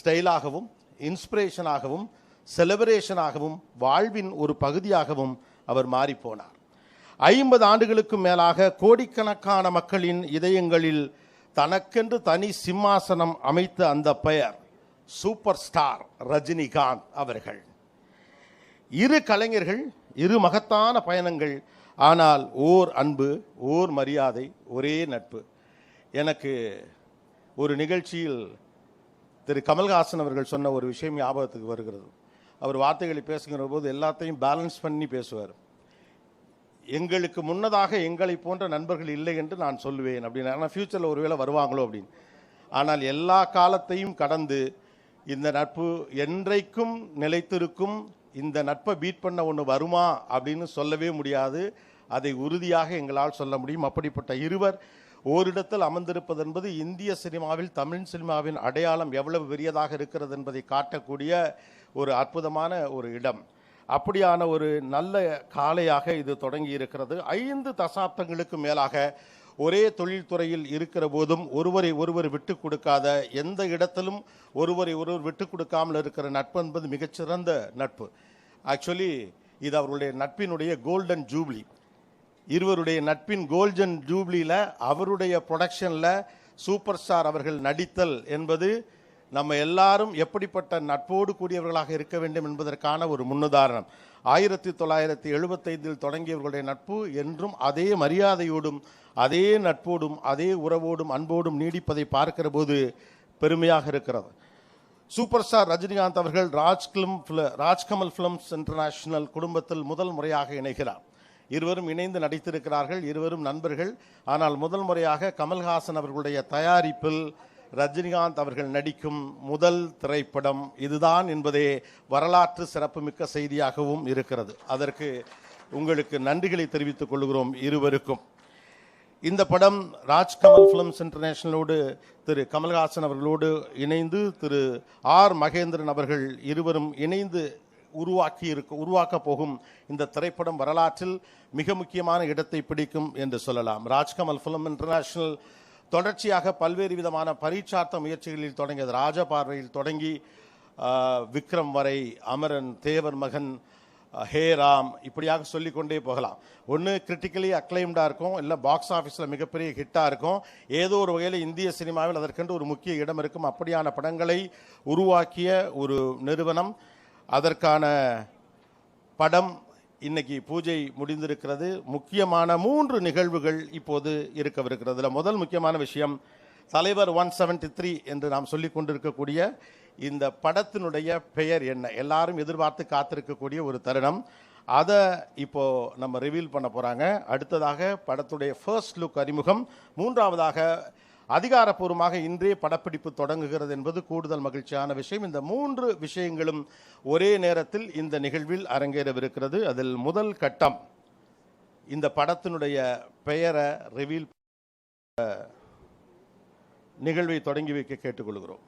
ஸ்டைலாகவும் இன்ஸ்பிரேஷனாகவும் செலிப்ரேஷனாகவும் வாழ்வின் ஒரு பகுதியாகவும் அவர் மாறிப்போனார். 50 ஆண்டுகளுக்கும் மேலாக கோடிக்கணக்கான மக்களின் இதயங்களில் தனக்கென்று தனி சிம்மாசனம் அமைத்த அந்த பெயர் சூப்பர் ஸ்டார் ரஜினிகாந்த் அவர்கள். இரு கலைஞர்கள், இரு மகத்தான பயணங்கள், ஆனால் ஓர் அன்பு, ஓர் மரியாதை, ஒரே நட்பு. எனக்கு ஒரு நிகழ்ச்சியில் திரு கமல்ஹாசன் அவர்கள் சொன்ன ஒரு விஷயம் ஞாபகத்துக்கு வருகிறது. அவர் வார்த்தைகளை பேசுகிற போது எல்லாத்தையும் பேலன்ஸ் பண்ணி பேசுவார். எங்களுக்கு முன்னதாக எங்களை போன்ற நண்பர்கள் இல்லை என்று நான் சொல்லுவேன் அப்படின்னு. ஆனால் ஃப்யூச்சரில் ஒருவேளை வருவாங்களோ அப்படின்னு. ஆனால் எல்லா காலத்தையும் கடந்து இந்த நட்பு என்றைக்கும் நிலைத்திருக்கும். இந்த நட்பை பீட் பண்ண ஒன்று வருமா அப்படின்னு சொல்லவே முடியாது. அதை உறுதியாக எங்களால் சொல்ல முடியும். அப்படிப்பட்ட இருவர் ஓரிடத்தில் அமர்ந்திருப்பது என்பது இந்திய சினிமாவில், தமிழ் சினிமாவின் அடையாளம் எவ்வளவு பெரியதாக இருக்கிறது என்பதை காட்டக்கூடிய ஒரு அற்புதமான ஒரு இடம். அப்படியான ஒரு நல்ல காலையாக இது தொடங்கி இருக்கிறது. 5 தசாப்தங்களுக்கு மேலாக ஒரே தொழில்துறையில் இருக்கிற போதும் ஒருவரை ஒருவர் விட்டு கொடுக்காத, எந்த இடத்திலும் ஒருவரை ஒருவர் விட்டு கொடுக்காமல் இருக்கிற நட்பு என்பது மிகச்சிறந்த நட்பு. ஆக்சுவலி இது அவருடைய நட்பினுடைய கோல்டன் ஜூப்ளி. இருவருடைய நட்பின் கோல்டன் ஜூப்ளியில் அவருடைய ப்ரொடக்ஷனில் சூப்பர் ஸ்டார் அவர்கள் நடித்தல் என்பது நம்ம எல்லாரும் எப்படிப்பட்ட நட்போடு கூடியவர்களாக இருக்க வேண்டும் என்பதற்கான ஒரு முன்னுதாரணம். 1975 தொடங்கியவர்களுடைய நட்பு என்றும் அதே மரியாதையோடும் அதே நட்போடும் அதே உறவோடும் அன்போடும் நீடிப்பதை பார்க்கிற போது பெருமையாக இருக்கிறது. சூப்பர் ஸ்டார் ரஜினிகாந்த் அவர்கள் ராஜ்கமல் ஃபிலிம்ஸ் இன்டர்நேஷனல் குடும்பத்தில் முதல் முறையாக இணைகிறார். இருவரும் இணைந்து நடித்திருக்கிறார்கள். இருவரும் நண்பர்கள். ஆனால் முதல் முறையாக கமல்ஹாசன் அவர்களுடைய தயாரிப்பில் ரஜினிகாந்த் அவர்கள் நடிக்கும் முதல் திரைப்படம் இதுதான் என்பதே வரலாற்று சிறப்புமிக்க செய்தியாகவும் இருக்கிறது. அதற்கு உங்களுக்கு நன்றிகளை தெரிவித்துக் கொள்கிறோம் இருவருக்கும். இந்த படம் ராஜ்கமல் ஃபிலிம்ஸ் இன்டர்நேஷனலோடு திரு கமல்ஹாசன் அவர்களோடு இணைந்து திரு ஆர் மகேந்திரன் அவர்கள் இருவரும் இணைந்து உருவாக்க போகும் இந்த திரைப்படம் வரலாற்றில் மிக முக்கியமான இடத்தை பிடிக்கும் என்று சொல்லலாம். ராஜ்கமல் ஃபிலிம் இன்டர்நேஷனல் தொடர்ச்சியாக பல்வேறு விதமான பரீட்சார்த்த முயற்சிகளில் தொடங்கியது. ராஜபார்வையில் தொடங்கி விக்ரம் வரை, அமரன், தேவர் மகன், ஹே ராம், இப்படியாக சொல்லிக்கொண்டே போகலாம். ஒன்று கிரிட்டிக்கலி அக்ளைம்டாக இருக்கும், இல்லை பாக்ஸ் ஆஃபீஸில் மிகப்பெரிய ஹிட்டாக இருக்கும். ஏதோ ஒரு வகையில் இந்திய சினிமாவில் அதற்கென்று ஒரு முக்கிய இடம் இருக்கும். அப்படியான படங்களை உருவாக்கிய ஒரு நிறுவனம். அதற்கான படம் இன்னைக்கு பூஜை முடிந்திருக்கிறது. முக்கியமான 3 நிகழ்வுகள் இப்போது இருக்கவிருக்கிறது. முதல் முக்கியமான விஷயம், தலைவர் 173 என்று நாம் சொல்லிக் கொண்டிருக்கக்கூடிய இந்த படத்தினுடைய பெயர் என்ன, எல்லாரும் எதிர்பார்த்து காத்திருக்கக்கூடிய ஒரு தருணம். அதை இப்போ நம்ம ரிவீல் பண்ண போறாங்க. அடுத்ததாக படத்துடைய ஃபர்ஸ்ட் லுக் அறிமுகம். மூன்றாவதாக அதிகாரப்பூர்வமாக இன்றே படப்பிடிப்பு தொடங்குகிறது என்பது கூடுதல் மகிழ்ச்சியான விஷயம். இந்த 3 விஷயங்களும் ஒரே நேரத்தில் இந்த நிகழ்வில் அரங்கேறவிருக்கிறது. அதில் முதல் கட்டம் இந்த படத்தினுடைய பெயரை ரிவீல் நிகழ்வை தொடங்கி வைக்க கேட்டுக்கொள்கிறோம்.